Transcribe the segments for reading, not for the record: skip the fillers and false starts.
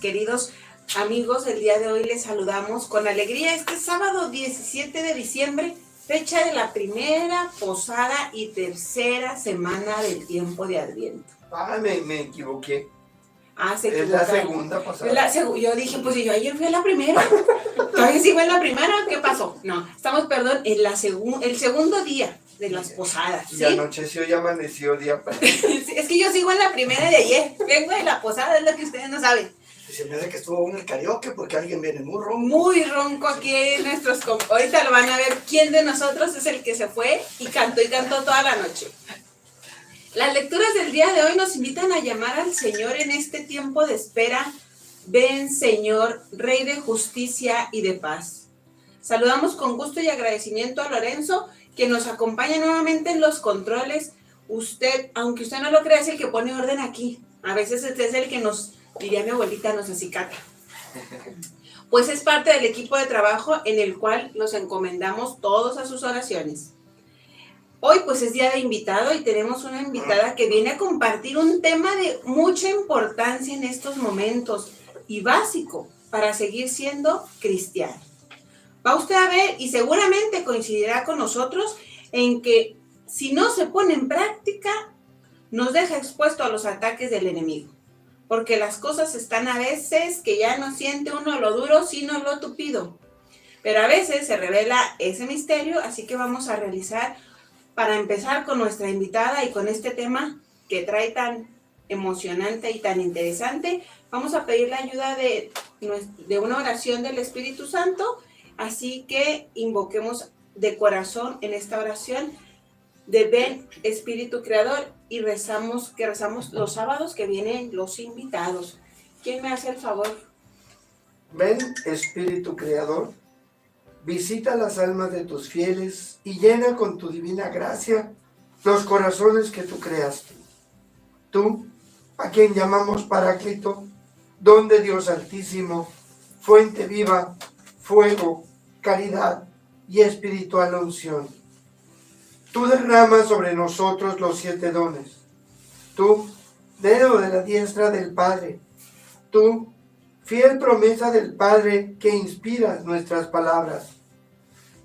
queridos amigos. El día de hoy les saludamos con alegría este sábado 17 de diciembre, fecha de la primera posada y tercera semana del tiempo de Adviento. Me equivoqué. Se es equivoca. la segunda posada. Yo dije, pues yo ayer fui a la primera. ¿Todavía sigo en la primera? ¿Qué pasó? No, estamos, perdón, en el segundo día de las posadas. ¿Sí? Y anocheció y amaneció día para Es que yo sigo en la primera de ayer. Vengo de la posada, es lo que ustedes no saben. Se me hace que estuvo en el karaoke porque alguien viene muy ronco. Muy ronco aquí nuestros ahorita lo van a ver quién de nosotros es el que se fue y cantó toda la noche. Las lecturas del día de hoy nos invitan a llamar al Señor en este tiempo de espera. Ven, Señor, Rey de justicia y de paz. Saludamos con gusto y agradecimiento a Lorenzo, que nos acompaña nuevamente en los controles. Usted, aunque usted no lo crea, es el que pone orden aquí. A veces este es el que nos, diría mi abuelita, nos acicata. Pues es parte del equipo de trabajo en el cual nos encomendamos todos a sus oraciones. Hoy pues es día de invitado y tenemos una invitada que viene a compartir un tema de mucha importancia en estos momentos y básico para seguir siendo cristiano. Va usted a ver y seguramente coincidirá con nosotros en que si no se pone en práctica, nos deja expuesto a los ataques del enemigo. Porque las cosas están a veces que ya no siente uno lo duro, sino lo tupido. Pero a veces se revela ese misterio, así que vamos a realizar, para empezar con nuestra invitada y con este tema que trae tan emocionante y tan interesante, vamos a pedir la ayuda de una oración del Espíritu Santo, así que invoquemos de corazón en esta oración de Ven Espíritu Creador y rezamos los sábados que vienen los invitados. ¿Quién me hace el favor? Ven, Espíritu Creador, visita las almas de tus fieles y llena con tu divina gracia los corazones que tú creaste. Tú, a quien llamamos Paráclito, don de Dios Altísimo, fuente viva, fuego, caridad y espiritual unción. Tú derramas sobre nosotros los 7 dones. Tú, dedo de la diestra del Padre. Tú, fiel promesa del Padre que inspiras nuestras palabras.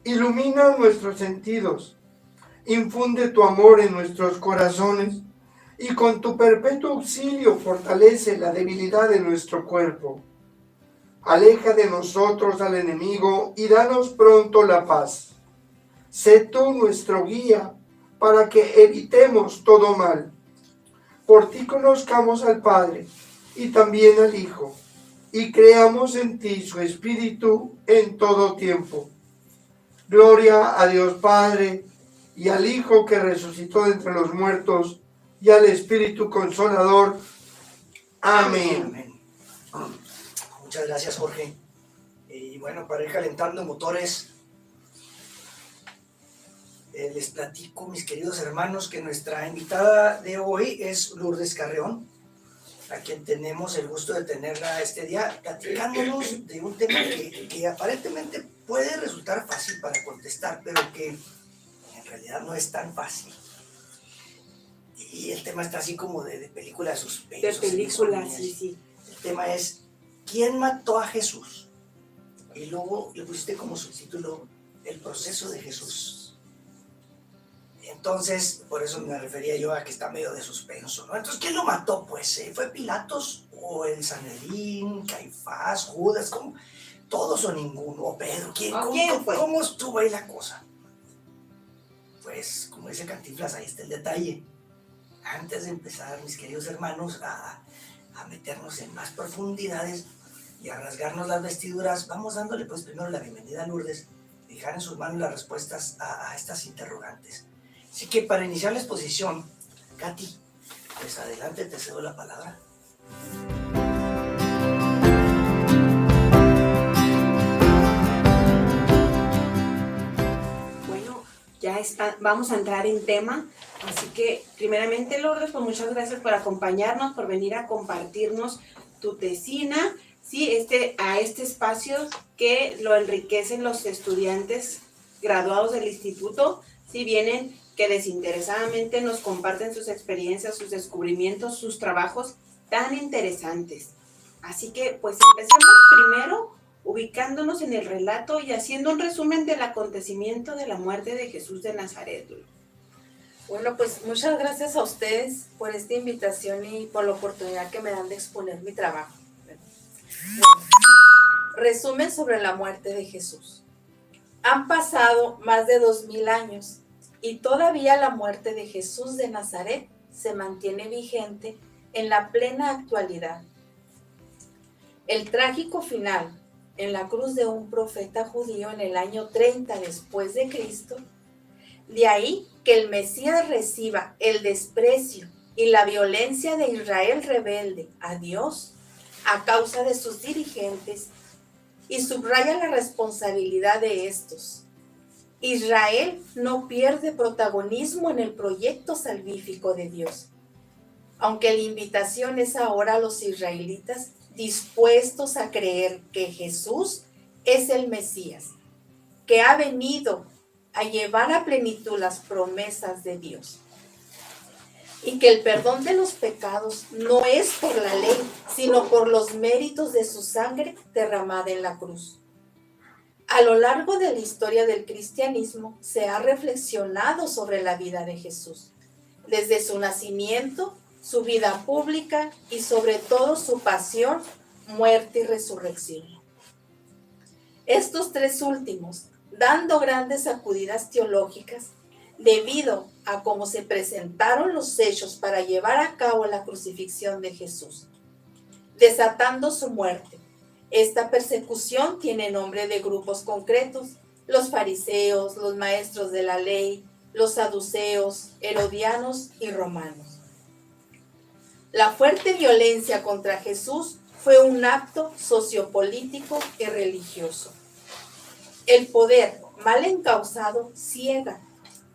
Ilumina nuestros sentidos. Infunde tu amor en nuestros corazones y con tu perpetuo auxilio fortalece la debilidad de nuestro cuerpo. Aleja de nosotros al enemigo y danos pronto la paz. Sé tú nuestro guía para que evitemos todo mal. Por ti conozcamos al Padre y también al Hijo, y creamos en ti su Espíritu en todo tiempo. Gloria a Dios Padre, y al Hijo que resucitó de entre los muertos, y al Espíritu Consolador. Amén. Amén. Muchas gracias, Jorge. Y bueno, para ir calentando motores, les platico, mis queridos hermanos, que nuestra invitada de hoy es Lourdes Carreón, a quien tenemos el gusto de tenerla este día, platicándonos de un tema que aparentemente puede resultar fácil para contestar, pero que en realidad no es tan fácil. Y el tema está así como de película de suspenso. De película, sí. El tema es, ¿quién mató a Jesús? Y luego le pusiste como subtítulo, el proceso de Jesús. Entonces, por eso me refería yo a que está medio de suspenso, ¿no? Entonces, ¿quién lo mató? Pues, ¿fue Pilatos o el Sanedrín, Caifás, Judas? ¿Cómo? ¿Todos o ninguno? ¿O Pedro? ¿Cómo estuvo ahí la cosa? Pues, como dice Cantinflas, ahí está el detalle. Antes de empezar, mis queridos hermanos, a meternos en más profundidades y a rasgarnos las vestiduras, vamos dándole pues primero la bienvenida a Lourdes, dejar en sus manos las respuestas a estas interrogantes. Así que para iniciar la exposición, Katy, pues adelante, te cedo la palabra. Bueno, ya está, vamos a entrar en tema, así que primeramente, Lourdes, pues muchas gracias por acompañarnos, por venir a compartirnos tu tesina, ¿sí? a este espacio que lo enriquecen los estudiantes graduados del instituto, ¿sí? Vienen que desinteresadamente nos comparten sus experiencias, sus descubrimientos, sus trabajos tan interesantes. Así que pues empecemos primero ubicándonos en el relato y haciendo un resumen del acontecimiento de la muerte de Jesús de Nazaret. Bueno, pues muchas gracias a ustedes por esta invitación y por la oportunidad que me dan de exponer mi trabajo. Bueno, resumen sobre la muerte de Jesús. Han pasado más de 2000 años y todavía la muerte de Jesús de Nazaret se mantiene vigente en la plena actualidad. El trágico final en la cruz de un profeta judío en el año 30 después de Cristo, de ahí que el Mesías reciba el desprecio y la violencia de Israel rebelde a Dios a causa de sus dirigentes, y subraya la responsabilidad de estos. Israel no pierde protagonismo en el proyecto salvífico de Dios, aunque la invitación es ahora a los israelitas dispuestos a creer que Jesús es el Mesías, que ha venido a llevar a plenitud las promesas de Dios, y que el perdón de los pecados no es por la ley, sino por los méritos de su sangre derramada en la cruz. A lo largo de la historia del cristianismo se ha reflexionado sobre la vida de Jesús, desde su nacimiento, su vida pública y sobre todo su pasión, muerte y resurrección. Estos tres últimos, dando grandes sacudidas teológicas, debido a cómo se presentaron los hechos para llevar a cabo la crucifixión de Jesús, desatando su muerte. Esta persecución tiene nombre de grupos concretos: los fariseos, los maestros de la ley, los saduceos, herodianos y romanos. La fuerte violencia contra Jesús fue un acto sociopolítico y religioso. El poder mal encauzado ciega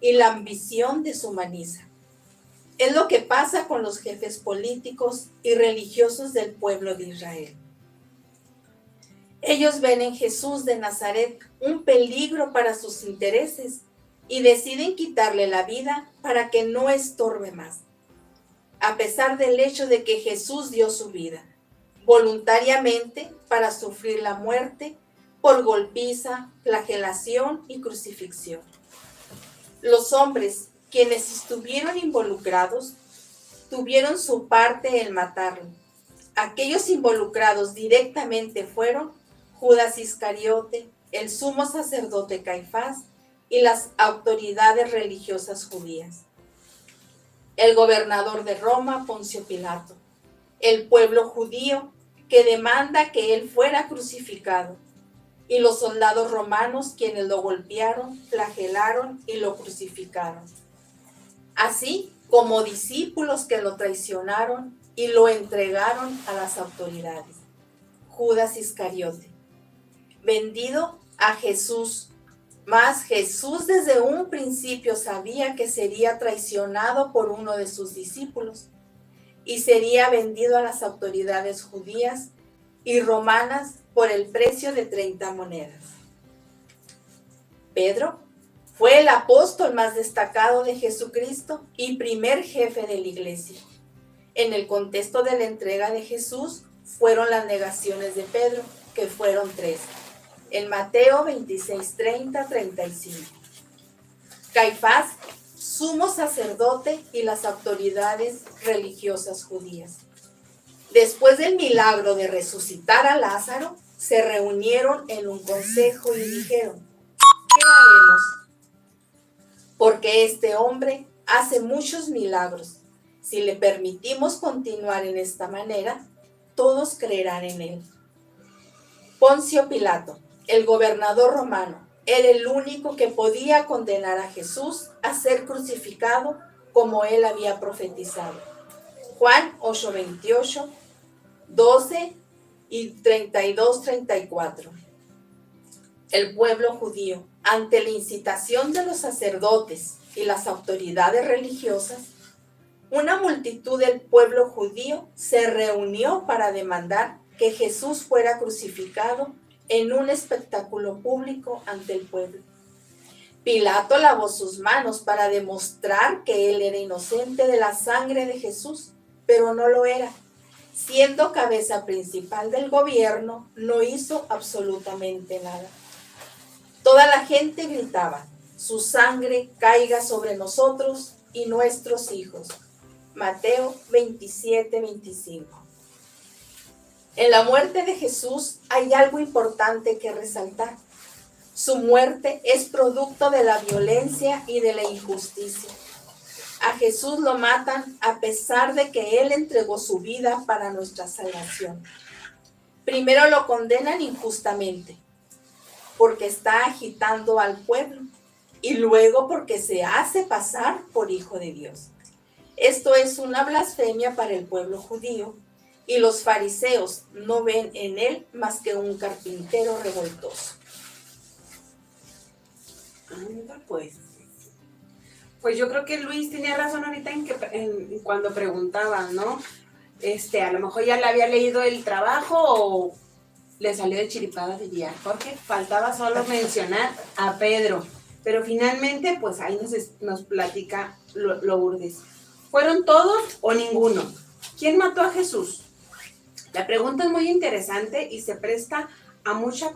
y la ambición deshumaniza. Es lo que pasa con los jefes políticos y religiosos del pueblo de Israel. Ellos ven en Jesús de Nazaret un peligro para sus intereses y deciden quitarle la vida para que no estorbe más, a pesar del hecho de que Jesús dio su vida voluntariamente para sufrir la muerte por golpiza, flagelación y crucifixión. Los hombres, quienes estuvieron involucrados, tuvieron su parte en matarlo. Aquellos involucrados directamente fueron Judas Iscariote, el sumo sacerdote Caifás y las autoridades religiosas judías, el gobernador de Roma, Poncio Pilato, el pueblo judío que demanda que él fuera crucificado, y los soldados romanos quienes lo golpearon, flagelaron y lo crucificaron, así como discípulos que lo traicionaron y lo entregaron a las autoridades. Judas Iscariote, vendido a Jesús, mas Jesús desde un principio sabía que sería traicionado por uno de sus discípulos y sería vendido a las autoridades judías y romanas por el precio de 30 monedas. Pedro fue el apóstol más destacado de Jesucristo y primer jefe de la iglesia. En el contexto de la entrega de Jesús fueron las negaciones de Pedro, que fueron 3. En Mateo 26, 30, 35. Caifás, sumo sacerdote y las autoridades religiosas judías. Después del milagro de resucitar a Lázaro, se reunieron en un consejo y dijeron: ¿qué haremos? Porque este hombre hace muchos milagros. Si le permitimos continuar en esta manera, todos creerán en él. Poncio Pilato, el gobernador romano, era el único que podía condenar a Jesús a ser crucificado como él había profetizado. Juan 8:28, 12 y 32-34. El pueblo judío, ante la incitación de los sacerdotes y las autoridades religiosas, una multitud del pueblo judío se reunió para demandar que Jesús fuera crucificado en un espectáculo público ante el pueblo. Pilato lavó sus manos para demostrar que él era inocente de la sangre de Jesús, pero no lo era. siendo cabeza principal del gobierno, no hizo absolutamente nada. Toda la gente gritaba: su sangre caiga sobre nosotros y nuestros hijos. Mateo 27-25. En la muerte de Jesús hay algo importante que resaltar. Su muerte es producto de la violencia y de la injusticia. A Jesús lo matan a pesar de que Él entregó su vida para nuestra salvación. Primero lo condenan injustamente, porque está agitando al pueblo, y luego porque se hace pasar por hijo de Dios. Esto es una blasfemia para el pueblo judío, y los fariseos no ven en él más que un carpintero revoltoso. Anda, pues yo creo que Luis tenía razón ahorita en cuando preguntaba, ¿no? A lo mejor ya le había leído el trabajo o le salió de chiripada, diría Jorge. Faltaba solo mencionar a Pedro. Pero finalmente, pues ahí nos platica Lourdes. ¿Fueron todos o ninguno? ¿Quién mató a Jesús? La pregunta es muy interesante y se presta a mucha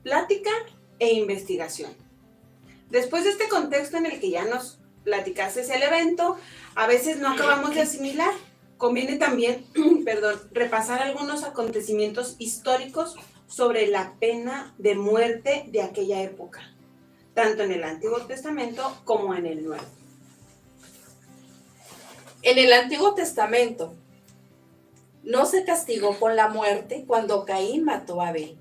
plática e investigación. Después de este contexto en el que ya nos platicaste el evento, a veces no acabamos de asimilar. Conviene también, repasar algunos acontecimientos históricos sobre la pena de muerte de aquella época, tanto en el Antiguo Testamento como en el Nuevo. En el Antiguo Testamento no se castigó con la muerte cuando Caín mató a Abel.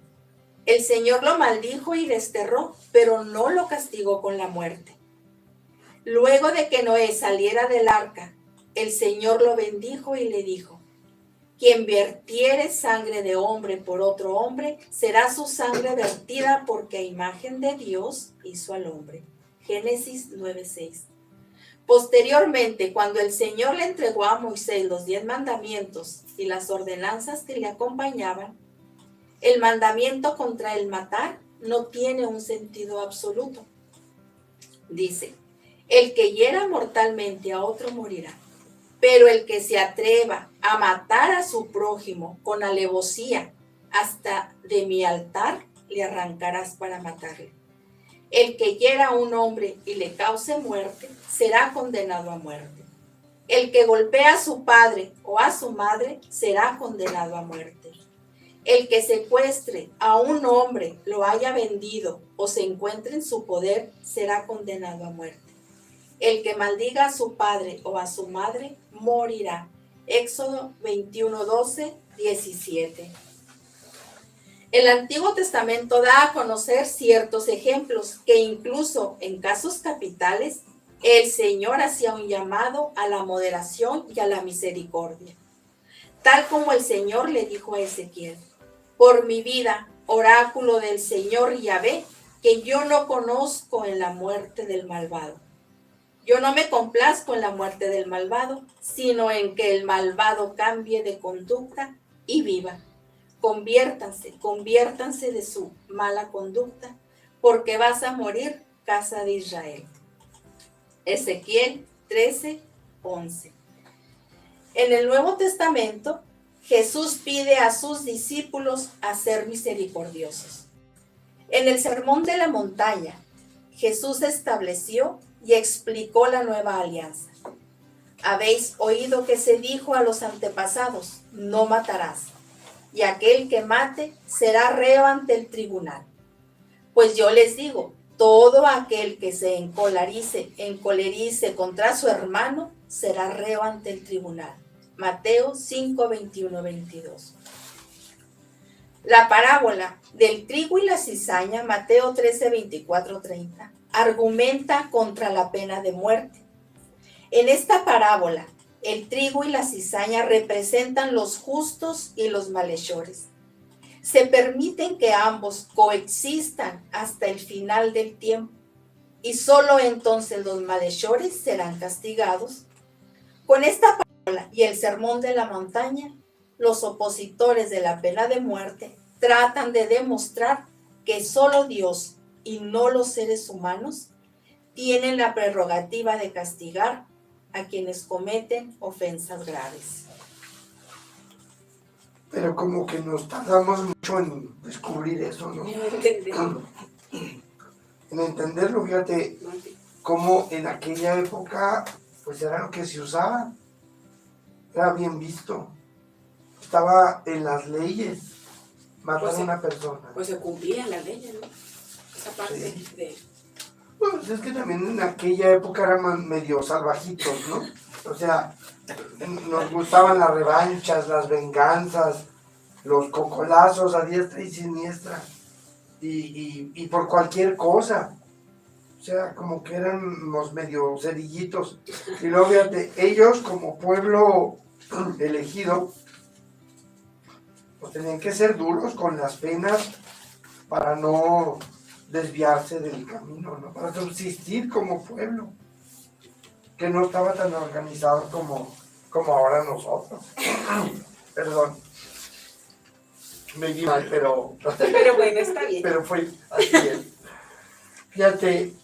El Señor lo maldijo y desterró, pero no lo castigó con la muerte. Luego de que Noé saliera del arca, el Señor lo bendijo y le dijo: quien vertiere sangre de hombre por otro hombre, será su sangre vertida, porque a imagen de Dios hizo al hombre. Génesis 9:6. Posteriormente, cuando el Señor le entregó a Moisés los 10 mandamientos y las ordenanzas que le acompañaban, el mandamiento contra el matar no tiene un sentido absoluto. Dice: el que hiera mortalmente a otro morirá, pero el que se atreva a matar a su prójimo con alevosía, hasta de mi altar le arrancarás para matarle. El que hiera a un hombre y le cause muerte, será condenado a muerte. El que golpea a su padre o a su madre, será condenado a muerte. El que secuestre a un hombre, lo haya vendido o se encuentre en su poder, será condenado a muerte. El que maldiga a su padre o a su madre, morirá. Éxodo 21:12-17. El Antiguo Testamento da a conocer ciertos ejemplos que incluso en casos capitales, el Señor hacía un llamado a la moderación y a la misericordia. Tal como el Señor le dijo a Ezequiel: por mi vida, oráculo del Señor Yahvé, que yo no conozco en la muerte del malvado. Yo no me complazco en la muerte del malvado, sino en que el malvado cambie de conducta y viva. Conviértanse de su mala conducta, porque vas a morir, casa de Israel. Ezequiel 13:11. En el Nuevo Testamento, Jesús pide a sus discípulos a ser misericordiosos. En el Sermón de la Montaña, Jesús estableció y explicó la nueva alianza. Habéis oído que se dijo a los antepasados: no matarás, y aquel que mate será reo ante el tribunal. Pues yo les digo, todo aquel que se encolerice contra su hermano será reo ante el tribunal. Mateo 5:21-22. La parábola del trigo y la cizaña, Mateo 13:24-30, argumenta contra la pena de muerte. En esta parábola, el trigo y la cizaña representan los justos y los malhechores. Se permiten que ambos coexistan hasta el final del tiempo, y solo entonces los malhechores serán castigados. Con esta parábola y el Sermón de la Montaña, los opositores de la pena de muerte tratan de demostrar que solo Dios y no los seres humanos tienen la prerrogativa de castigar a quienes cometen ofensas graves. pero como que nos tardamos mucho en descubrir eso, ¿no? No entendemos. En entenderlo, fíjate, cómo en aquella época, pues era lo que se usaba, era bien visto, estaba en las leyes matar Pues a sí. una persona. Pues se cumplían las leyes, ¿no? Esa parte Sí. de... Pues es que también en aquella época eran medio salvajitos, ¿no? O sea, nos gustaban las revanchas, las venganzas, los cocolazos a diestra y siniestra, y por cualquier cosa. O sea, como que éramos medio cerillitos. Y luego, fíjate, ellos como pueblo elegido, pues tenían que ser duros con las penas para no desviarse del camino, ¿no? Para subsistir como pueblo, que no estaba tan organizado como ahora nosotros. Perdón. Me di mal, pero bueno, está bien. pero fue así es. Fíjate,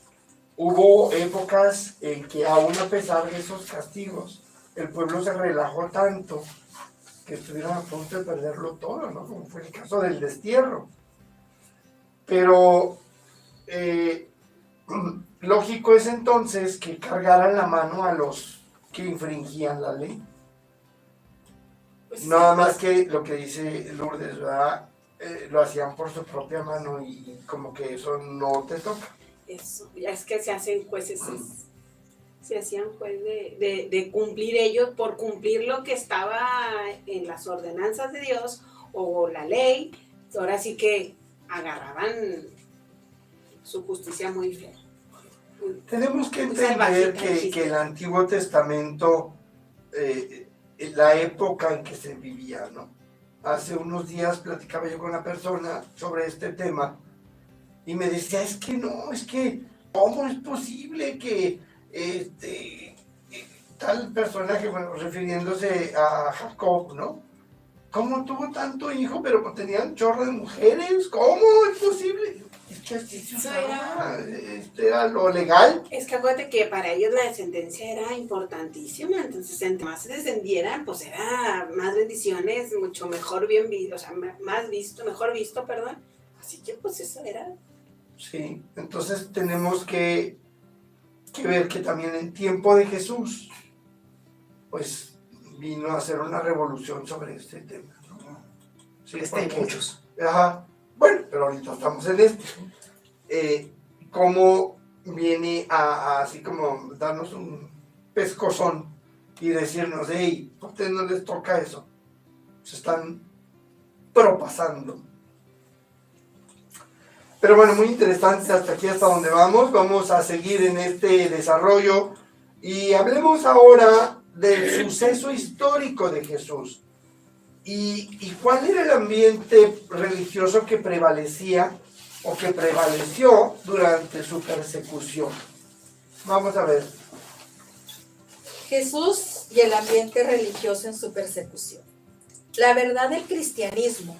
hubo épocas en que aún a pesar de esos castigos, el pueblo se relajó tanto que estuvieron a punto de perderlo todo, ¿no? Como fue el caso del destierro. Pero lógico es entonces que cargaran la mano a los que infringían la ley. Pues Nada más que lo que dice Lourdes, ¿verdad? Lo hacían por su propia mano y como que eso no te toca. eso, ya es que se hacen jueces, se hacían juez de cumplir ellos por cumplir lo que estaba en las ordenanzas de Dios o la ley. Ahora sí que agarraban su justicia muy fea. Tenemos que Muy entender salvajita, que el Antiguo Testamento, la época en que se vivía, ¿no? Hace unos días platicaba yo con una persona sobre este tema y me decía, es que no, es que, ¿cómo es posible que tal personaje, bueno, refiriéndose a Jacob, ¿no? ¿Cómo tuvo tanto hijo, pero pues tenían chorro de mujeres? ¿Cómo es posible? Es que así se Eso usaba, era lo legal. Es que acuérdate que para ellos la descendencia era importantísima, entonces entre más se descendieran, pues era más bendiciones, mucho mejor bien visto, o sea, más visto, mejor visto, perdón. Así que pues eso era. Sí, entonces tenemos que ver que también en tiempo de Jesús, pues vino a hacer una revolución sobre este tema, ¿no? Sí, Este hay porque- muchos. Ajá, bueno, pero ahorita estamos en este. Cómo viene a así como darnos un pescozón y decirnos, hey, ¿a ustedes no les toca eso? Se están propasando. Pero bueno, muy interesante hasta aquí, hasta donde vamos. Vamos a seguir en este desarrollo y hablemos ahora del suceso histórico de Jesús. ¿Y cuál era el ambiente religioso que prevalecía o que prevaleció durante su persecución? Vamos a ver. Jesús y el ambiente religioso en su persecución. La verdad del cristianismo,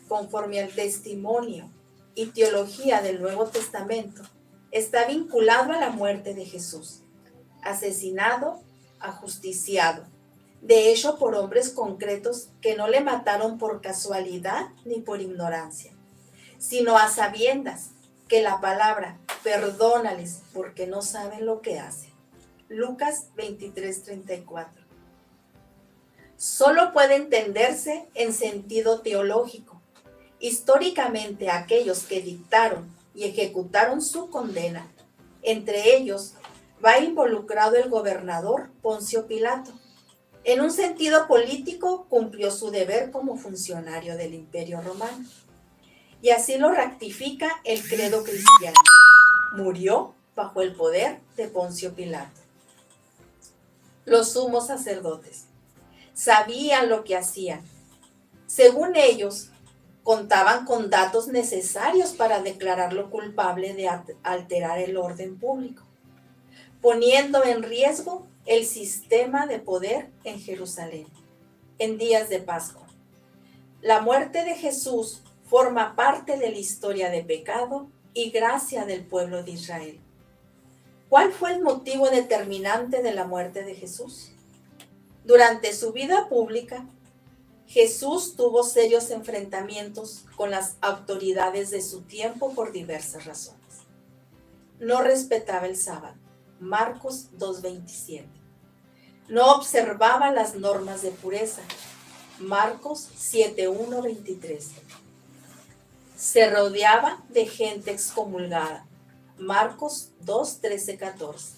conforme al testimonio y teología del Nuevo Testamento, está vinculado a la muerte de Jesús, asesinado, ajusticiado, de hecho por hombres concretos que no le mataron por casualidad ni por ignorancia, sino a sabiendas que la palabra perdónales porque no saben lo que hacen. Lucas 23:34. Solo puede entenderse en sentido teológico. Históricamente, aquellos que dictaron y ejecutaron su condena, entre ellos va involucrado el gobernador Poncio Pilato. En un sentido político, cumplió su deber como funcionario del Imperio Romano. Y así lo ratifica el credo cristiano. Murió bajo el poder de Poncio Pilato. Los sumos sacerdotes sabían lo que hacían. Según ellos, contaban con datos necesarios para declararlo culpable de alterar el orden público, poniendo en riesgo el sistema de poder en Jerusalén, en días de Pascua. La muerte de Jesús forma parte de la historia de pecado y gracia del pueblo de Israel. ¿Cuál fue el motivo determinante de la muerte de Jesús? Durante su vida pública, Jesús tuvo serios enfrentamientos con las autoridades de su tiempo por diversas razones. No respetaba el sábado, Marcos 2:27. No observaba las normas de pureza, Marcos 7:1-23. Se rodeaba de gente excomulgada, Marcos 2:13-14.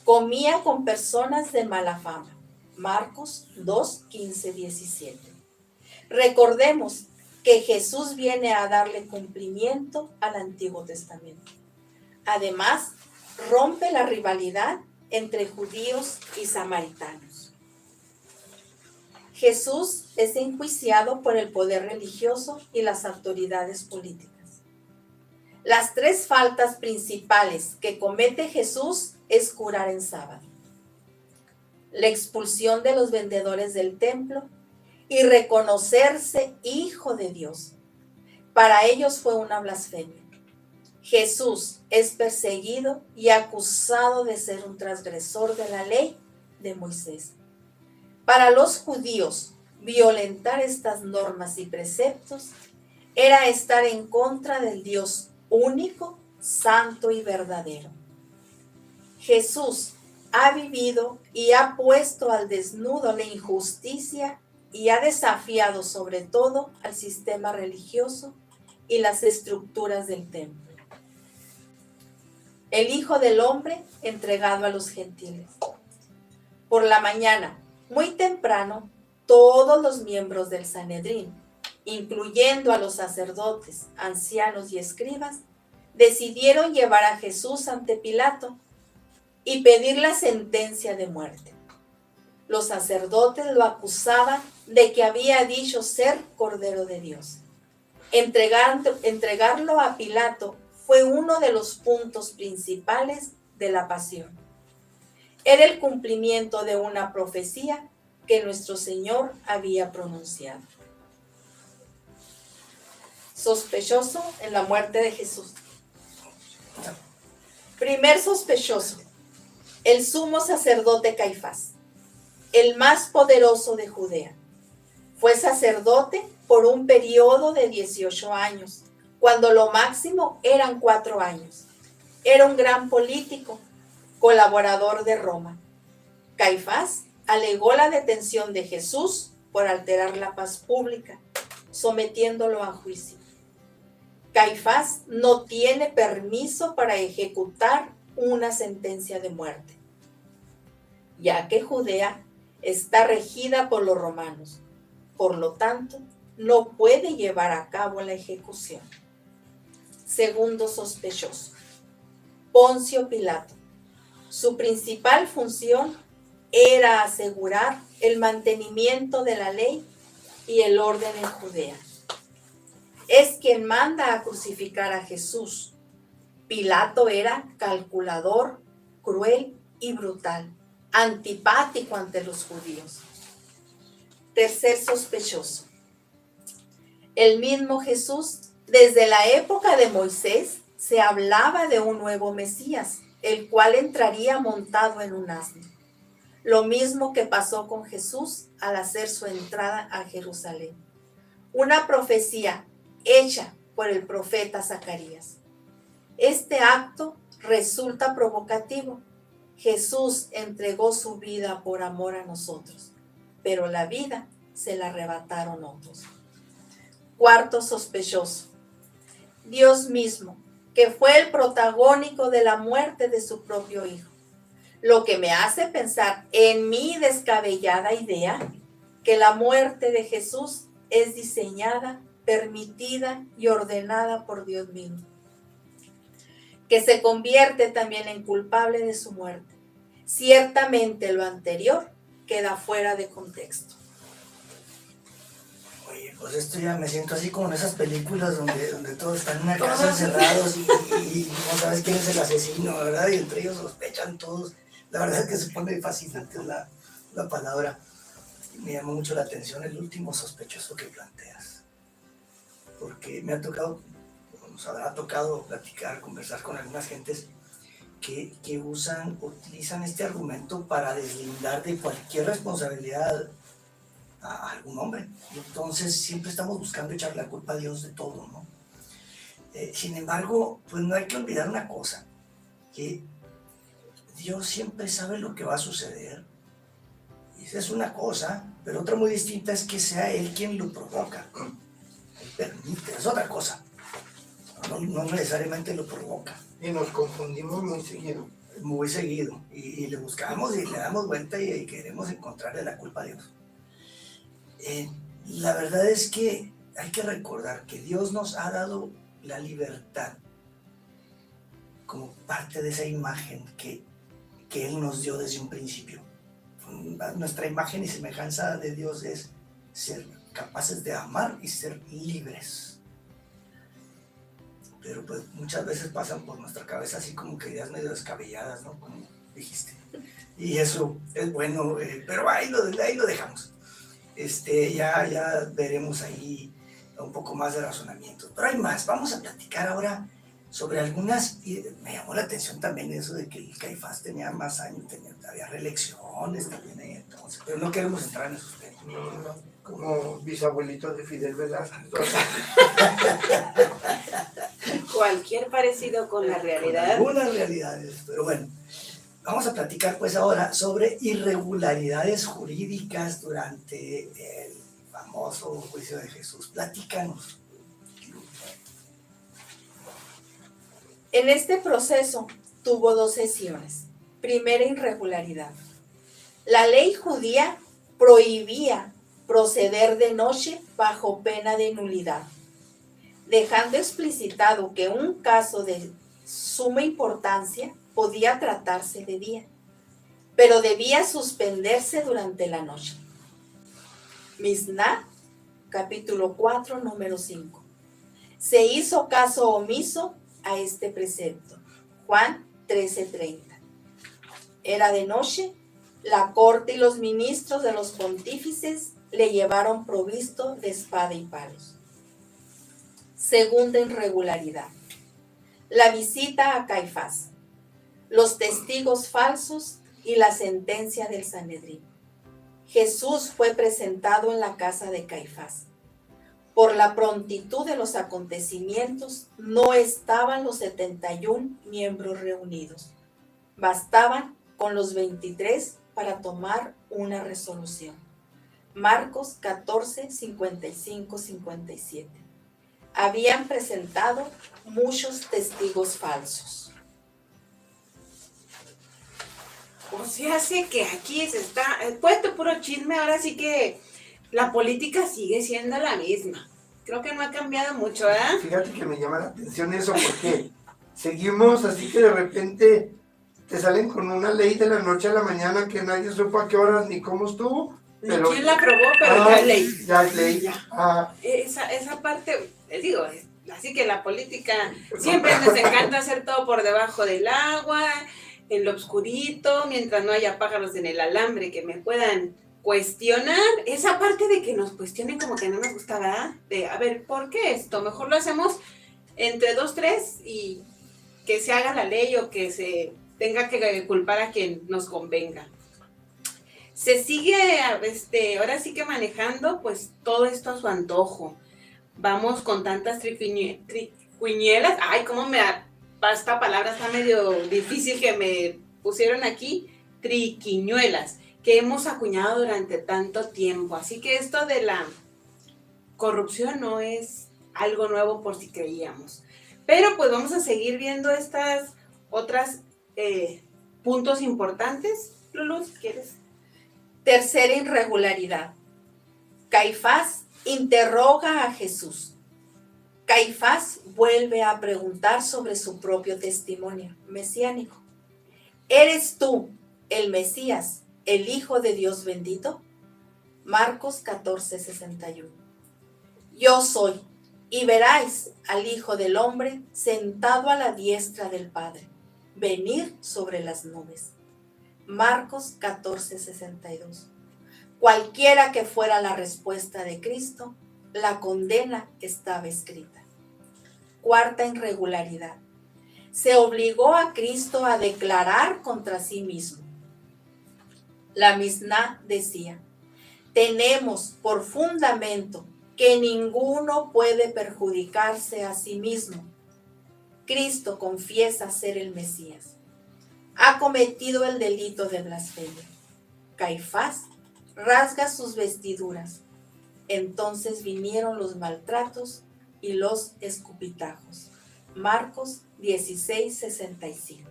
Comía con personas de mala fama, Marcos 2:15-17. Recordemos que Jesús viene a darle cumplimiento al Antiguo Testamento. Además, rompe la rivalidad entre judíos y samaritanos. Jesús es enjuiciado por el poder religioso y las autoridades políticas. Las tres faltas principales que comete Jesús es curar en sábado, la expulsión de los vendedores del templo y reconocerse hijo de Dios. Para ellos fue una blasfemia. Jesús es perseguido y acusado de ser un transgresor de la ley de Moisés. Para los judíos, violentar estas normas y preceptos era estar en contra del Dios único, santo y verdadero. Jesús ha vivido y ha puesto al desnudo la injusticia y ha desafiado sobre todo al sistema religioso y las estructuras del templo. El Hijo del Hombre entregado a los gentiles. Por la mañana, muy temprano, todos los miembros del Sanedrín, incluyendo a los sacerdotes, ancianos y escribas, decidieron llevar a Jesús ante Pilato y pedir la sentencia de muerte. Los sacerdotes lo acusaban de que había dicho ser Cordero de Dios. Entregarlo a Pilato fue uno de los puntos principales de la pasión. Era el cumplimiento de una profecía que nuestro Señor había pronunciado. Sospechoso en la muerte de Jesús. Primer sospechoso, el sumo sacerdote Caifás, el más poderoso de Judea. Fue sacerdote por un periodo de 18 años, cuando lo máximo eran 4 años. Era un gran político, colaborador de Roma. Caifás alegó la detención de Jesús por alterar la paz pública, sometiéndolo a juicio. Caifás no tiene permiso para ejecutar una sentencia de muerte, ya que Judea está regida por los romanos. Por lo tanto, no puede llevar a cabo la ejecución. Segundo sospechoso, Poncio Pilato. Su principal función era asegurar el mantenimiento de la ley y el orden en Judea. Es quien manda a crucificar a Jesús. Pilato era calculador, cruel y brutal, antipático ante los judíos. Tercer sospechoso, el mismo Jesús. Desde la época de Moisés se hablaba de un nuevo Mesías, el cual entraría montado en un asno. Lo mismo que pasó con Jesús al hacer su entrada a Jerusalén. Una profecía hecha por el profeta Zacarías. Este acto resulta provocativo. Jesús entregó su vida por amor a nosotros, pero la vida se la arrebataron otros. Cuarto sospechoso, Dios mismo, que fue el protagónico de la muerte de su propio Hijo. Lo que me hace pensar en mi descabellada idea que la muerte de Jesús es diseñada, permitida y ordenada por Dios mismo, que se convierte también en culpable de su muerte. Ciertamente lo anterior queda fuera de contexto. Oye, pues esto ya me siento así como en esas películas donde todos están en una casa encerrados y no sabes quién es el asesino, ¿verdad? Y entre ellos sospechan todos. La verdad es que se pone fascinante la palabra. Me llamó mucho la atención el último sospechoso que planteas. Porque me ha tocado, nos habrá tocado platicar, conversar con algunas gentes que utilizan este argumento para deslindar de cualquier responsabilidad a algún hombre. Y entonces siempre estamos buscando echar la culpa a Dios de todo, ¿no? Sin embargo, pues no hay que olvidar una cosa, que Dios siempre sabe lo que va a suceder. Y esa es una cosa, pero otra muy distinta es que sea Él quien lo provoca. Él permite, es otra cosa. No necesariamente lo provoca. Y nos confundimos muy seguido. Muy seguido. Y le buscamos y le damos vuelta y queremos encontrarle la culpa a Dios. La verdad es que hay que recordar que Dios nos ha dado la libertad como parte de esa imagen que Él nos dio desde un principio. Nuestra imagen y semejanza de Dios es ser capaces de amar y ser libres. Pero pues muchas veces pasan por nuestra cabeza así como que ideas medio descabelladas, ¿no? Como dijiste. Y eso es bueno, pero ahí lo dejamos. Ya veremos ahí un poco más de razonamiento. Pero hay más. Vamos a platicar ahora sobre algunas, y me llamó la atención también eso de que el Caifás tenía más años, había reelecciones también, entonces, pero no queremos entrar en esos temas. No, como bisabuelito de Fidel Velázquez. Cualquier parecido con la realidad. Algunas realidades, pero bueno. Vamos a platicar pues ahora sobre irregularidades jurídicas durante el famoso juicio de Jesús. Platícanos. En este proceso tuvo 2 sesiones. Primera irregularidad. La ley judía prohibía proceder de noche bajo pena de nulidad, dejando explicitado que un caso de suma importancia podía tratarse de día, pero debía suspenderse durante la noche. Misná, capítulo 4, número 5. Se hizo caso omiso a este precepto. Juan 13:30. Era de noche, la corte y los ministros de los pontífices le llevaron provisto de espada y palos. Segunda irregularidad. La visita a Caifás, los testigos falsos y la sentencia del Sanedrín. Jesús fue presentado en la casa de Caifás. Por la prontitud de los acontecimientos, no estaban los 71 miembros reunidos. Bastaban con los 23 para tomar una resolución. Marcos 14, 55, 57. Habían presentado muchos testigos falsos. O sea, hace que aquí se está, puesto puro chisme, ahora sí que la política sigue siendo la misma. Creo que no ha cambiado mucho, ¿verdad? Fíjate que me llama la atención eso porque seguimos así que de repente te salen con una ley de la noche a la mañana que nadie supo a qué horas ni cómo estuvo. Pero, ¿quién la aprobó? Pero ya es ley. Ya es ley. Ya. Esa parte, digo, así que la política siempre nos encanta hacer todo por debajo del agua, en lo oscurito, mientras no haya pájaros en el alambre que me puedan cuestionar. Esa parte de que nos cuestionen como que no nos gusta, ¿verdad? De, a ver, ¿por qué esto? Mejor lo hacemos entre 2, 3 y que se haga la ley o que se tenga que culpar a quien nos convenga. Se sigue, ahora sí que manejando, pues, todo esto a su antojo. Vamos con tantas triquiñuelas. Ay, cómo esta palabra está medio difícil que me pusieron aquí. Triquiñuelas, que hemos acuñado durante tanto tiempo. Así que esto de la corrupción no es algo nuevo por si creíamos. Pero pues vamos a seguir viendo estas otras puntos importantes. Lulu, si quieres. Tercera irregularidad. Caifás interroga a Jesús. Caifás vuelve a preguntar sobre su propio testimonio mesiánico. ¿Eres tú el Mesías, el Hijo de Dios bendito? Marcos 14, 61. Yo soy, y veráis al Hijo del Hombre sentado a la diestra del Padre, venir sobre las nubes. Marcos 14, 62. Cualquiera que fuera la respuesta de Cristo, la condena estaba escrita. Cuarta irregularidad. Se obligó a Cristo a declarar contra sí mismo. La Misná decía, tenemos por fundamento que ninguno puede perjudicarse a sí mismo. Cristo confiesa ser el Mesías. Ha cometido el delito de blasfemia. Caifás rasga sus vestiduras. Entonces vinieron los maltratos y los escupitajos. Marcos 16:65.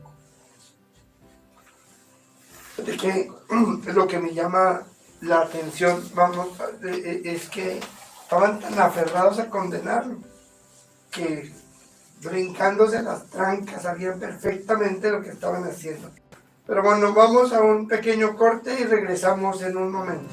De que lo que me llama la atención, es que estaban tan aferrados a condenarlo, que brincándose las trancas sabían perfectamente lo que estaban haciendo. Pero bueno, vamos a un pequeño corte y regresamos en un momento.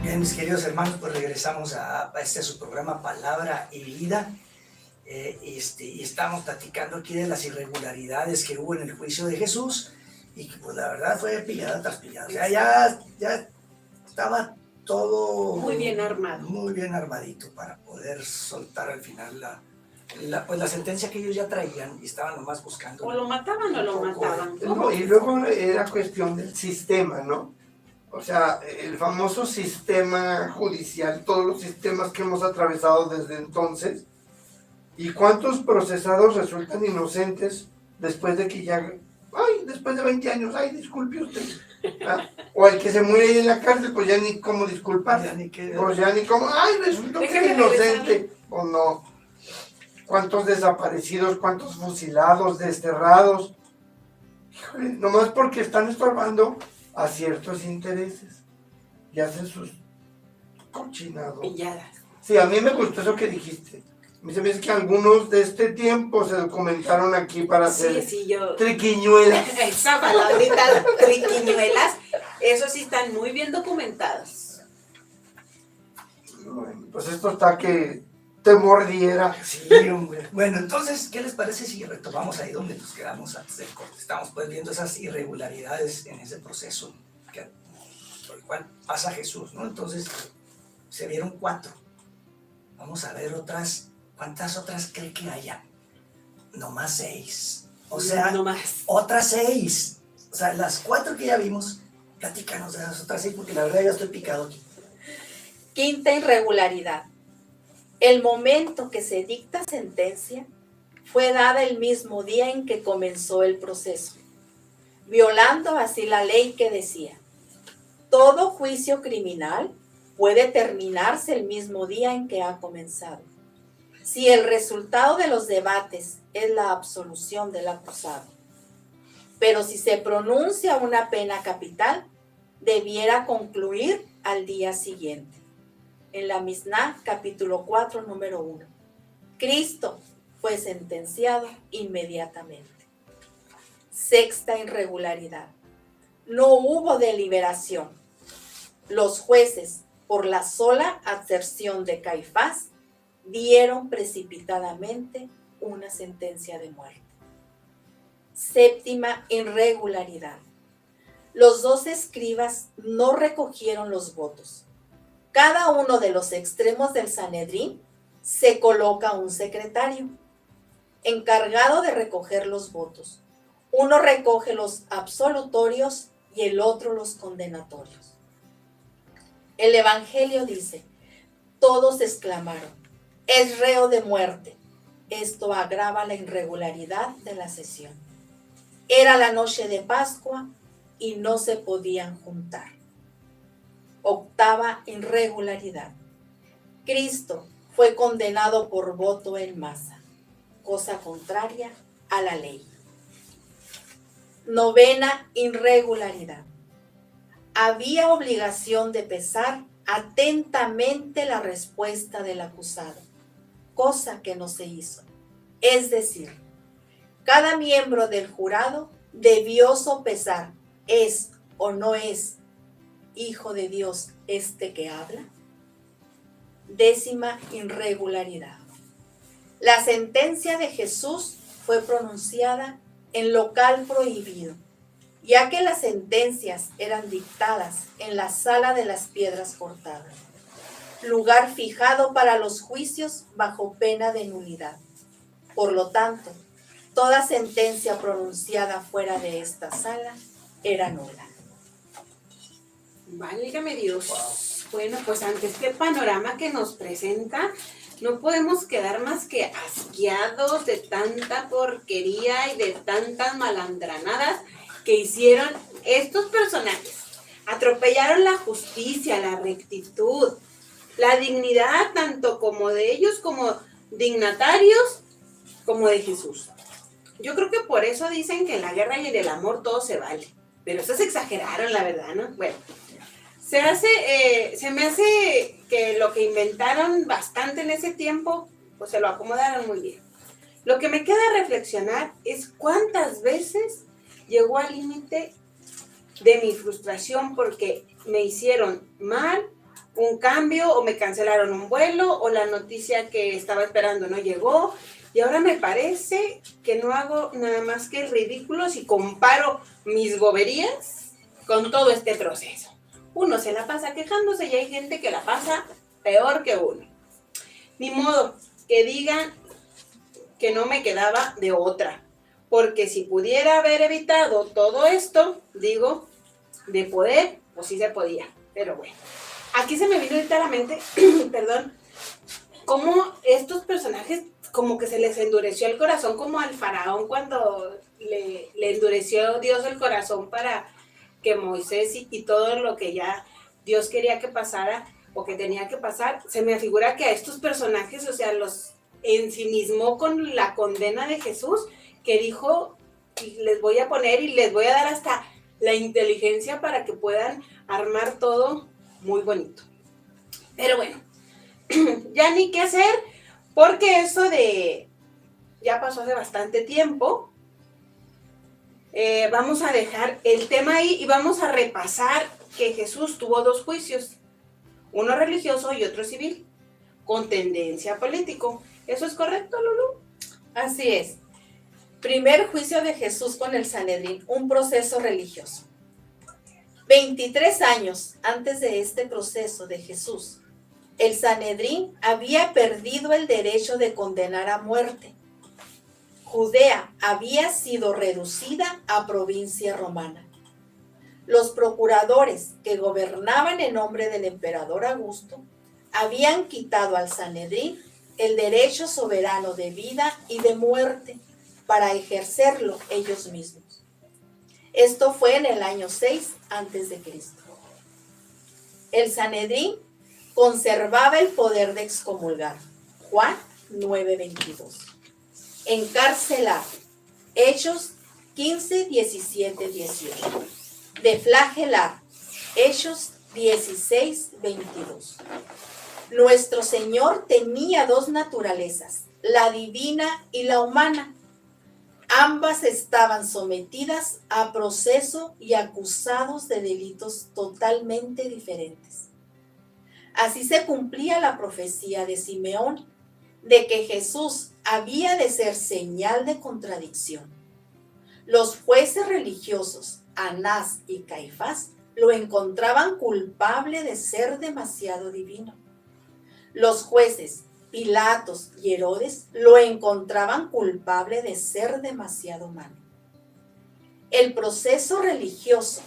Bien, mis queridos hermanos, pues regresamos a este su programa Palabra y Vida. Y estamos platicando aquí de las irregularidades que hubo en el juicio de Jesús, y que pues la verdad fue pillada tras pillada. O sea, ya estaba todo Muy bien armado. muy bien armadito para poder soltar al final la sentencia que ellos ya traían, y estaban nomás buscando. O lo mataban o lo mataban. No, y luego era cuestión del sistema, ¿no? O sea, el famoso sistema judicial, todos los sistemas que hemos atravesado desde entonces, y cuántos procesados resultan inocentes después de que ya, después de 20 años, disculpe usted. O el que se muere ahí en la cárcel, pues ya ni cómo disculpar. Pues ya ni cómo, resultó que es inocente. O no. Cuántos desaparecidos, cuántos fusilados, desterrados. Híjole, nomás porque están estorbando a ciertos intereses y hacen sus cochinados. Pilladas. Sí, a mí me gustó eso que dijiste. A mí se me dice que algunos de este tiempo se documentaron aquí para hacer triquiñuelas. Esa palabrita, triquiñuelas, eso sí están muy bien documentados. Bueno, pues esto está que te mordiera. Sí, hombre. Bueno, entonces, ¿qué les parece si retomamos ahí donde nos quedamos antes del corte? Estamos pues viendo esas irregularidades en ese proceso por el cual pasa Jesús, ¿no? Entonces, se vieron 4. Vamos a ver otras. ¿Cuántas otras cree que haya? Nomás 6. O sea, no más. Otras 6. O sea, las 4 que ya vimos, platícanos de las otras 6, porque la verdad ya estoy picado aquí. Quinta irregularidad. El momento que se dicta sentencia fue dada el mismo día en que comenzó el proceso, violando así la ley que decía: todo juicio criminal puede terminarse el mismo día en que ha comenzado, si el resultado de los debates es la absolución del acusado. Pero si se pronuncia una pena capital, debiera concluir al día siguiente. En la Misná, capítulo 4, número 1. Cristo fue sentenciado inmediatamente. Sexta irregularidad. No hubo deliberación. Los jueces, por la sola aserción de Caifás, dieron precipitadamente una sentencia de muerte. Séptima irregularidad. Los 2 escribas no recogieron los votos. Cada uno de los extremos del Sanedrín se coloca un secretario encargado de recoger los votos. Uno recoge los absolutorios y el otro los condenatorios. El Evangelio dice: todos exclamaron: es reo de muerte. Esto agrava la irregularidad de la sesión. Era la noche de Pascua y no se podían juntar. Octava irregularidad. Cristo fue condenado por voto en masa, cosa contraria a la ley. Novena irregularidad. Había obligación de pesar atentamente la respuesta del acusado, cosa que no se hizo. Es decir, cada miembro del jurado debió sopesar: ¿es o no es Hijo de Dios este que habla? Décima irregularidad. La sentencia de Jesús fue pronunciada en local prohibido, ya que las sentencias eran dictadas en la sala de las piedras cortadas, lugar fijado para los juicios bajo pena de nulidad. Por lo tanto, Toda sentencia pronunciada fuera de esta sala era nula. Válgame Dios. Bueno, pues ante este panorama que nos presenta, no podemos quedar más que asqueados de tanta porquería y de tantas malandranadas que hicieron estos personajes. Atropellaron la justicia, la rectitud, la dignidad tanto como de ellos como dignatarios como de Jesús. Yo creo que por eso dicen que en la guerra y en el amor todo se vale. Pero eso se exageraron, la verdad, ¿no? Bueno, se me hace que lo que inventaron bastante en ese tiempo, pues se lo acomodaron muy bien. Lo que me queda reflexionar es cuántas veces llegó al límite de mi frustración porque me hicieron mal un cambio o me cancelaron un vuelo o la noticia que estaba esperando no llegó y ahora me parece que no hago nada más que el ridículo si comparo mis boberías con todo este proceso. Uno se la pasa quejándose y hay gente que la pasa peor que uno. Ni modo que digan que no me quedaba de otra, porque si pudiera haber evitado todo esto, digo, de poder, pues sí se podía, pero bueno. Aquí se me vino ahorita a la mente, perdón, cómo estos personajes como que se les endureció el corazón como al faraón cuando le endureció Dios el corazón para que Moisés y todo lo que ya Dios quería que pasara o que tenía que pasar, se me figura que a estos personajes, o sea, los ensimismó con la condena de Jesús, que dijo, les voy a poner y les voy a dar hasta la inteligencia para que puedan armar todo muy bonito. Pero bueno, ya ni qué hacer, porque eso ya pasó hace bastante tiempo. Vamos a dejar el tema ahí y vamos a repasar que Jesús tuvo 2 juicios, uno religioso y otro civil, con tendencia político. ¿Eso es correcto, Lulu? Así es. Primer juicio de Jesús con el Sanedrín, un proceso religioso. 23 años antes de este proceso de Jesús, el Sanedrín había perdido el derecho de condenar a muerte. Judea había sido reducida a provincia romana. Los procuradores que gobernaban en nombre del emperador Augusto habían quitado al Sanedrín el derecho soberano de vida y de muerte para ejercerlo ellos mismos. Esto fue en el año 6 a.C. El Sanedrín conservaba el poder de excomulgar. Juan 9:22. Encarcelar. Hechos 15, 17, 18. De flagelar. Hechos 16, 22. Nuestro Señor tenía 2 naturalezas, la divina y la humana. Ambas estaban sometidas a proceso y acusados de delitos totalmente diferentes. Así se cumplía la profecía de Simeón de que Jesús había de ser señal de contradicción. Los jueces religiosos, Anás y Caifás, lo encontraban culpable de ser demasiado divino. Los jueces Pilatos y Herodes lo encontraban culpable de ser demasiado humano. El proceso religioso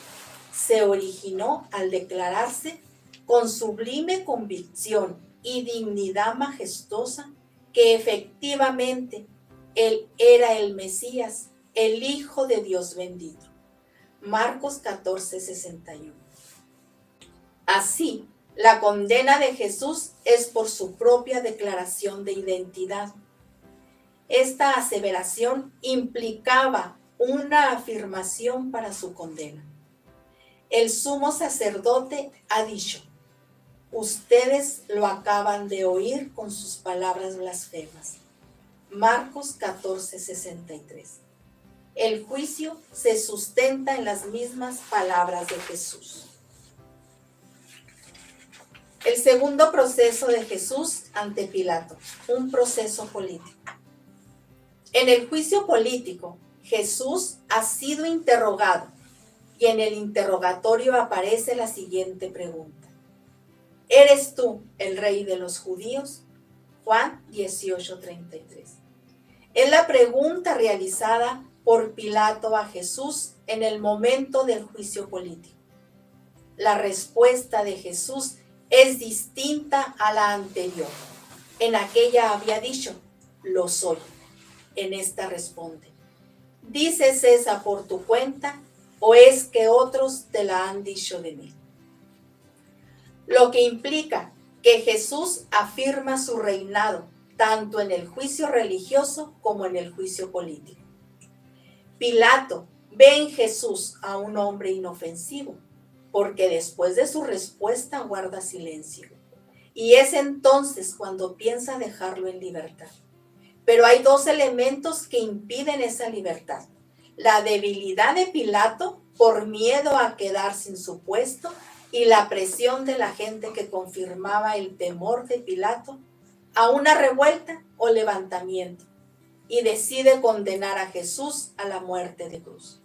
se originó al declararse con sublime convicción y dignidad majestuosa que efectivamente él era el Mesías, el Hijo de Dios bendito. Marcos 14:61. Así, la condena de Jesús es por su propia declaración de identidad. Esta aseveración implicaba una afirmación para su condena. El sumo sacerdote ha dicho: ustedes lo acaban de oír con sus palabras blasfemas. Marcos 14:63. El juicio se sustenta en las mismas palabras de Jesús. El segundo proceso de Jesús ante Pilato, un proceso político. En el juicio político, Jesús ha sido interrogado y en el interrogatorio aparece la siguiente pregunta: ¿eres tú el rey de los judíos? Juan 18:33. Es la pregunta realizada por Pilato a Jesús en el momento del juicio político. La respuesta de Jesús es distinta a la anterior. En aquella había dicho, lo soy. En esta responde, ¿dices esa por tu cuenta o es que otros te la han dicho de mí? Lo que implica que Jesús afirma su reinado tanto en el juicio religioso como en el juicio político. Pilato ve en Jesús a un hombre inofensivo, porque después de su respuesta guarda silencio. Y es entonces cuando piensa dejarlo en libertad. Pero hay dos elementos que impiden esa libertad. La debilidad de Pilato por miedo a quedar sin su puesto y la presión de la gente que confirmaba el temor de Pilato a una revuelta o levantamiento y decide condenar a Jesús a la muerte de cruz.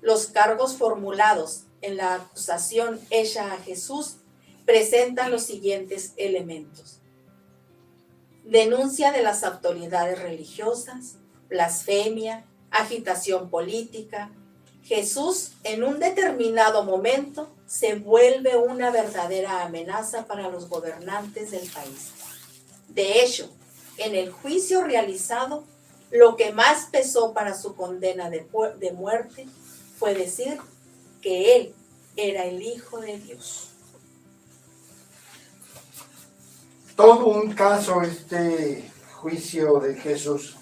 Los cargos formulados en la acusación hecha a Jesús presentan los siguientes elementos: denuncia de las autoridades religiosas, blasfemia, agitación política. Jesús en un determinado momento se vuelve una verdadera amenaza para los gobernantes del país. De hecho, en el juicio realizado, lo que más pesó para su condena de muerte fue decir que él era el Hijo de Dios. Todo un caso este juicio de Jesús.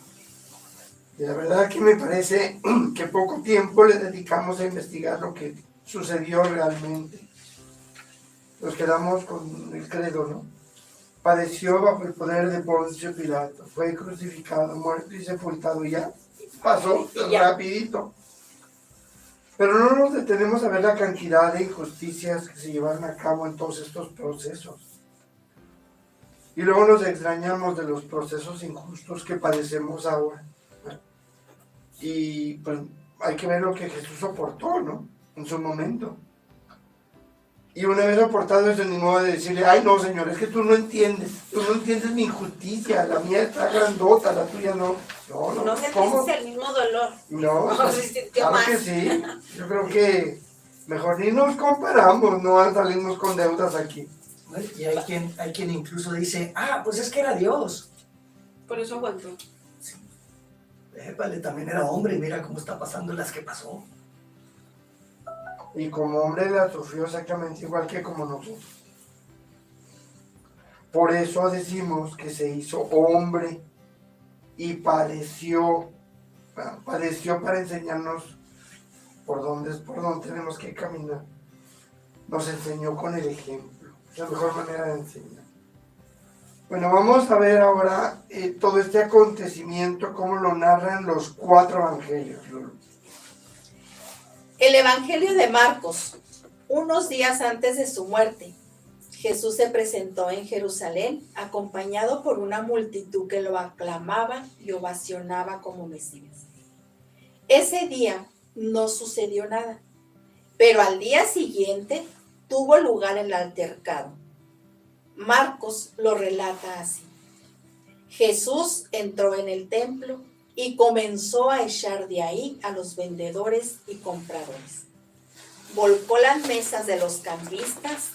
Y la verdad que me parece que poco tiempo le dedicamos a investigar lo que sucedió realmente. Nos quedamos con el credo, ¿no? Padeció bajo el poder de Poncio Pilato, fue crucificado, muerto y sepultado, y ya pasó rapidito. Pero no nos detenemos a ver la cantidad de injusticias que se llevaron a cabo en todos estos procesos. Y luego nos extrañamos de los procesos injustos que padecemos ahora. Y pues hay que ver lo que Jesús soportó, ¿no? En su momento. Y una vez soportado eso, ni modo de decirle, ay no, Señor, es que tú no entiendes mi injusticia, la mía está grandota, la tuya no. No sentiste el mismo dolor. No, claro que sí. Yo creo que mejor ni nos comparamos, no salimos con deudas aquí. Y hay quien incluso dice, pues es que era Dios. Por eso aguantó. Sí. Vale, también era hombre y mira cómo está pasando las que pasó. Y como hombre la sufrió exactamente igual que como nosotros. Por eso decimos que se hizo hombre y padeció para enseñarnos por dónde tenemos que caminar. Nos enseñó con el ejemplo, la mejor manera de enseñar. Bueno, vamos a ver ahora todo este acontecimiento, cómo lo narran los 4 evangelios. El Evangelio de Marcos. Unos días antes de su muerte, Jesús se presentó en Jerusalén acompañado por una multitud que lo aclamaba y ovacionaba como Mesías. Ese día no sucedió nada, pero al día siguiente tuvo lugar el altercado. Marcos lo relata así. Jesús entró en el templo y comenzó a echar de ahí a los vendedores y compradores. Volcó las mesas de los cambistas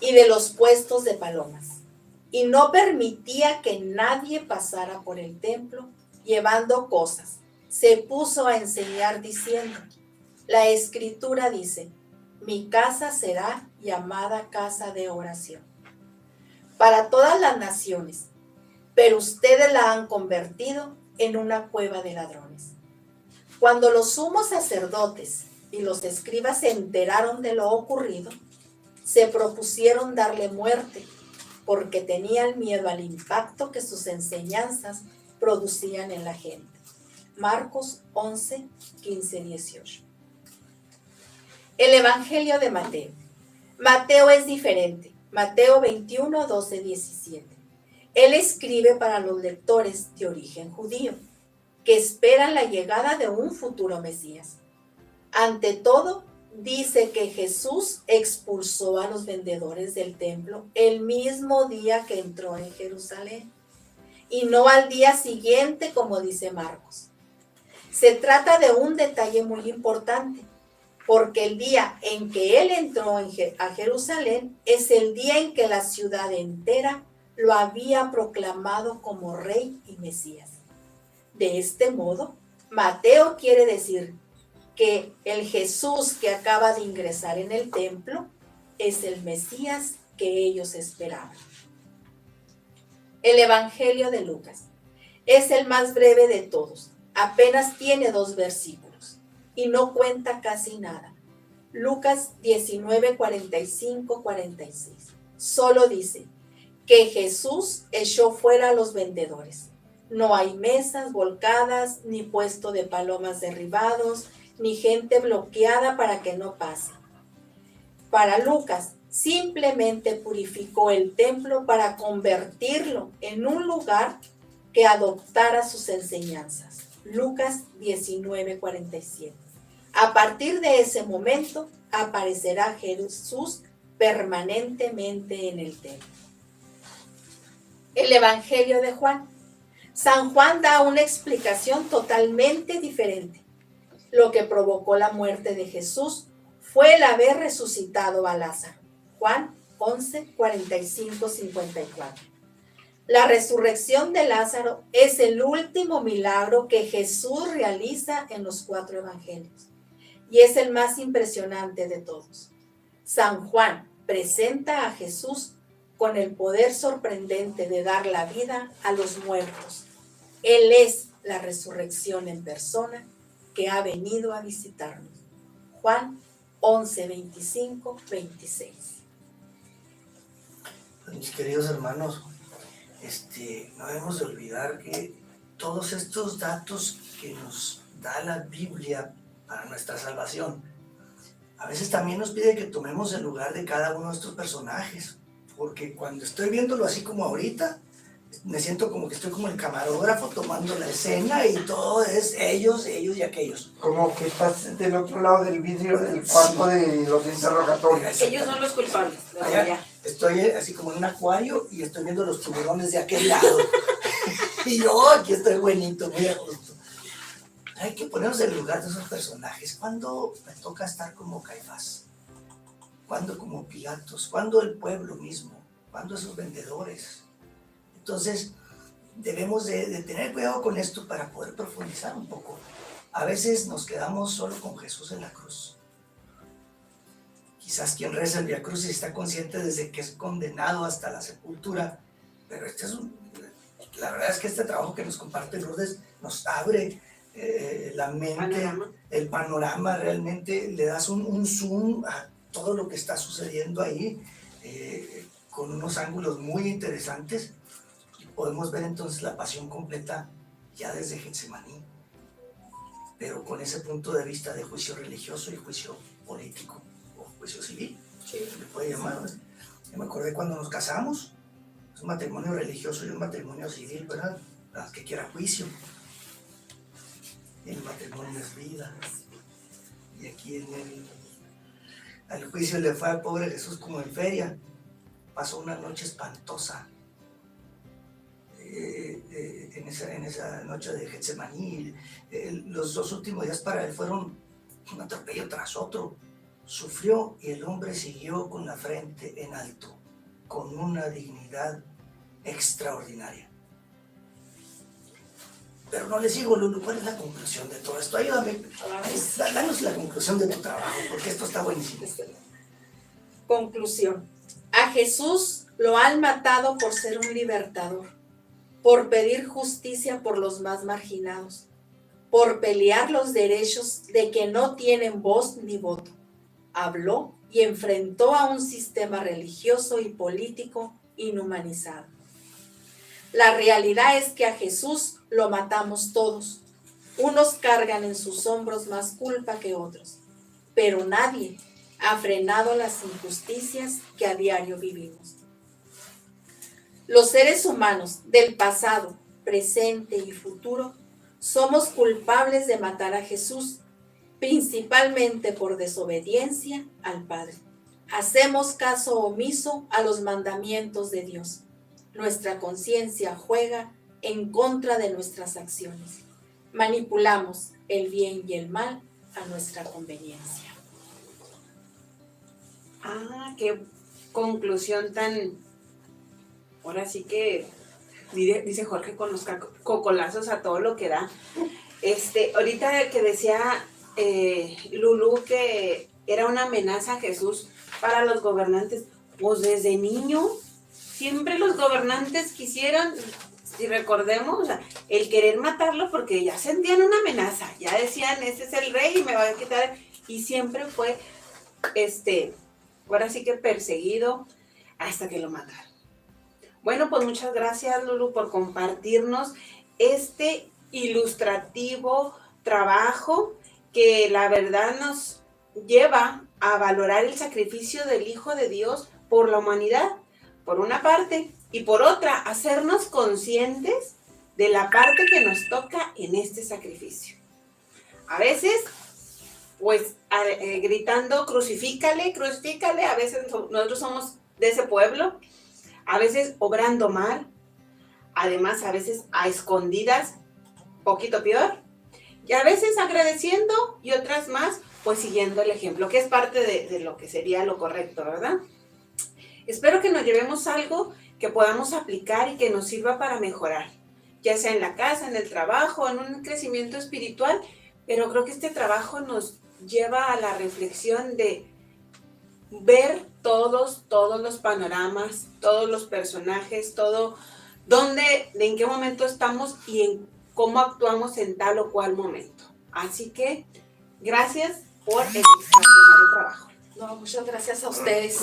y de los puestos de palomas, y no permitía que nadie pasara por el templo llevando cosas. Se puso a enseñar diciendo, la Escritura dice, mi casa será llamada casa de oración para todas las naciones, pero ustedes la han convertido en una cueva de ladrones. Cuando los sumos sacerdotes y los escribas se enteraron de lo ocurrido, se propusieron darle muerte, porque tenían miedo al impacto que sus enseñanzas producían en la gente. Marcos 11, 15, 18. El Evangelio de Mateo. Mateo es diferente. Mateo 21, 12, 17. Él escribe para los lectores de origen judío, que esperan la llegada de un futuro Mesías. Ante todo, dice que Jesús expulsó a los vendedores del templo el mismo día que entró en Jerusalén. y no al día siguiente, como dice Marcos. Se trata de un detalle muy importante, porque el día en que él entró a Jerusalén es el día en que la ciudad entera lo había proclamado como rey y Mesías. De este modo, Mateo quiere decir que el Jesús que acaba de ingresar en el templo es el Mesías que ellos esperaban. El Evangelio de Lucas es el más breve de todos. Apenas tiene 2 versículos y no cuenta casi nada. Lucas 19, 45, 46. Solo dice que Jesús echó fuera a los vendedores. No hay mesas volcadas, ni puesto de palomas derribados, ni gente bloqueada para que no pase. Para Lucas, simplemente purificó el templo para convertirlo en un lugar que adoptara sus enseñanzas. Lucas 19:47. A partir de ese momento aparecerá Jesús permanentemente en el templo. El Evangelio de Juan. San Juan da una explicación totalmente diferente. Lo que provocó la muerte de Jesús fue el haber resucitado a Lázaro. Juan 11, 45, 54. La resurrección de Lázaro es el último milagro que Jesús realiza en los 4 evangelios y es el más impresionante de todos. San Juan presenta a Jesús con el poder sorprendente de dar la vida a los muertos. Él es la resurrección en persona que ha venido a visitarnos. Juan 11, 25, 26. Mis queridos hermanos, no debemos de olvidar que todos estos datos que nos da la Biblia para nuestra salvación, a veces también nos pide que tomemos el lugar de cada uno de estos personajes, porque cuando estoy viéndolo así como ahorita, me siento como que estoy como el camarógrafo tomando la escena y todo es ellos y aquellos. Como que estás del otro lado del vidrio del cuarto de los interrogatorios. Ellos son los culpables. Allá, estoy así como en un acuario y estoy viendo los tiburones de aquel lado. Y yo aquí estoy buenito, muy a gusto. Hay que ponernos en el lugar de esos personajes. ¿Cuándo me toca estar como Caifás? ¿Cuándo como Pilatos? ¿Cuándo el pueblo mismo? ¿Cuándo esos vendedores? Entonces, debemos de tener cuidado con esto para poder profundizar un poco. A veces nos quedamos solo con Jesús en la cruz. Quizás quien reza el Vía Crucis está consciente desde que es condenado hasta la sepultura, pero la verdad es que este trabajo que nos comparte Lourdes nos abre la mente, el panorama, realmente le das un zoom a todo lo que está sucediendo ahí, con unos ángulos muy interesantes. Podemos ver entonces la pasión completa ya desde Getsemaní, pero con ese punto de vista de juicio religioso y juicio político, o juicio civil, se le puede llamar, ¿no? Yo me acordé cuando nos casamos, es un matrimonio religioso y un matrimonio civil, ¿verdad? Las que quiera juicio. El matrimonio es vida. Y aquí al juicio le fue al pobre Jesús como en feria. Pasó una noche espantosa. En esa noche de Getsemaní, los 2 últimos días para él fueron un atropello tras otro. Sufrió y el hombre siguió con la frente en alto, con una dignidad extraordinaria. Pero no le sigo, Lulu, ¿cuál es la conclusión de todo esto? Ayúdame, danos la conclusión de tu trabajo, porque esto está buenísimo. Conclusión. A Jesús lo han matado por ser un libertador, por pedir justicia por los más marginados, por pelear los derechos de que no tienen voz ni voto. Habló y enfrentó a un sistema religioso y político inhumanizado. La realidad es que a Jesús lo matamos todos. Unos cargan en sus hombros más culpa que otros, pero nadie ha frenado las injusticias que a diario vivimos. Los seres humanos del pasado, presente y futuro somos culpables de matar a Jesús, principalmente por desobediencia al Padre. Hacemos caso omiso a los mandamientos de Dios. Nuestra conciencia juega en contra de nuestras acciones. Manipulamos el bien y el mal a nuestra conveniencia. Qué conclusión tan, ahora sí que, dice Jorge, con los cocolazos a todo lo que da. Ahorita que decía Lulú que era una amenaza a Jesús para los gobernantes, pues desde niño siempre los gobernantes quisieron, si recordemos, o sea, el querer matarlo porque ya sentían una amenaza, ya decían, ese es el rey y me va a quitar, y siempre fue, ahora sí que perseguido hasta que lo mataron. Bueno, pues muchas gracias, Lulu, por compartirnos este ilustrativo trabajo que la verdad nos lleva a valorar el sacrificio del Hijo de Dios por la humanidad, por una parte, y por otra, hacernos conscientes de la parte que nos toca en este sacrificio. A veces, pues, gritando, crucifícale, crucifícale, a veces nosotros somos de ese pueblo, a veces obrando mal, además a veces a escondidas, poquito peor, y a veces agradeciendo y otras más, pues siguiendo el ejemplo, que es parte de lo que sería lo correcto, ¿verdad? Espero que nos llevemos algo que podamos aplicar y que nos sirva para mejorar, ya sea en la casa, en el trabajo, en un crecimiento espiritual, pero creo que este trabajo nos lleva a la reflexión de ver todos los panoramas, todos los personajes, todo, en qué momento estamos y en cómo actuamos en tal o cual momento. Así que, gracias por el extraordinario trabajo. No, muchas gracias a ustedes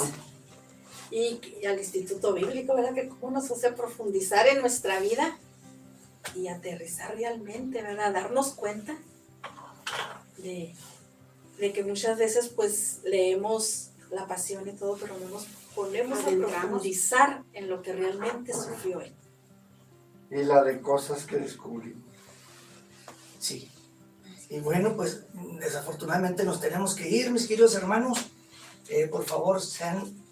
y al Instituto Bíblico, ¿verdad? Que cómo nos hace profundizar en nuestra vida y aterrizar realmente, ¿verdad? Darnos cuenta de que muchas veces pues leemos la pasión y todo, pero no nos ponemos a profundizar en lo que realmente sufrió él. Y la de cosas que descubrimos. Sí. Y bueno, pues desafortunadamente nos tenemos que ir, mis queridos hermanos. Por favor, sean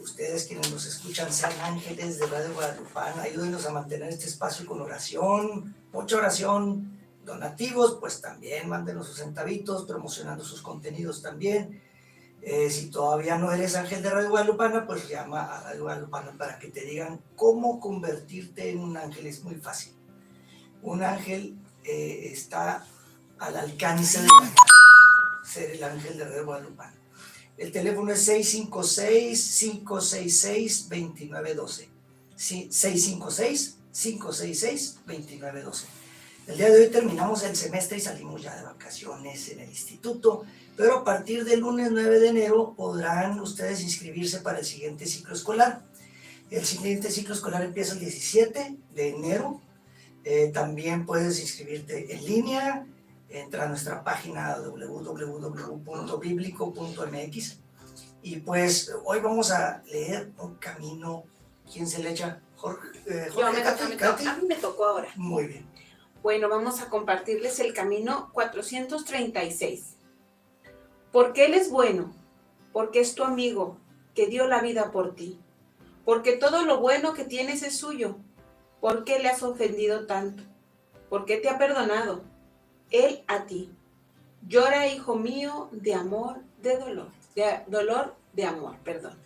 ustedes quienes nos escuchan, sean ángeles de Radio Guadalupana, ayúdenos a mantener este espacio con oración, mucha oración, donativos, pues también mándenos sus centavitos, promocionando sus contenidos también. Si todavía no eres ángel de Radio Guadalupana, pues llama a Radio Guadalupana para que te digan cómo convertirte en un ángel. Es muy fácil. Un ángel está al alcance de la mano, ser el ángel de Radio Guadalupana. El teléfono es 656-566-2912. Sí, 656-566-2912. El día de hoy terminamos el semestre y salimos ya de vacaciones en el instituto, pero a partir del lunes 9 de enero podrán ustedes inscribirse para el siguiente ciclo escolar. El siguiente ciclo escolar empieza el 17 de enero. También puedes inscribirte en línea. Entra a nuestra página www.biblico.mx y pues hoy vamos a leer un camino. ¿Quién se le echa? Jorge, A mí me tocó ahora. Muy bien. Bueno, vamos a compartirles el camino 436. Porque Él es bueno, porque es tu amigo, que dio la vida por ti, porque todo lo bueno que tienes es suyo. ¿Por qué le has ofendido tanto? ¿Por qué te ha perdonado? Él a ti. Llora, hijo mío, de amor, de dolor. Dolor de amor, perdón.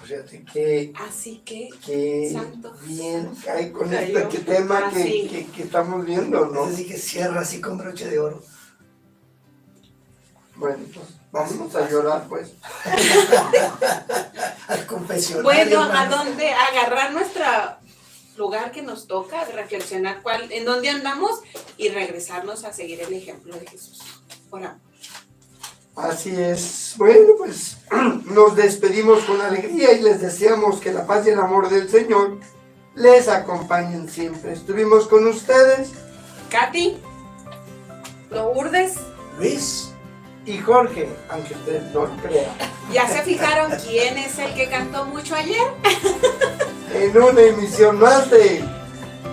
Fíjate que... Así que, santo. Bien cae con este tema que estamos viendo, ¿no? Así que cierra así con broche de oro. Bueno, pues vámonos a llorar, pues. Al confesionario. Bueno, ¿a dónde agarrar nuestro lugar que nos toca, reflexionar en dónde andamos y regresarnos a seguir el ejemplo de Jesús? Oramos. Así es. Bueno, pues nos despedimos con alegría y les deseamos que la paz y el amor del Señor les acompañen siempre. Estuvimos con ustedes Katy, Lourdes, Luis y Jorge, aunque ustedes no lo crean. ¿ya se fijaron quién es el que cantó mucho ayer? En una emisión más de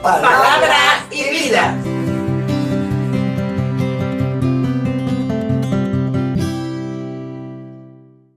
Palabra y Vida.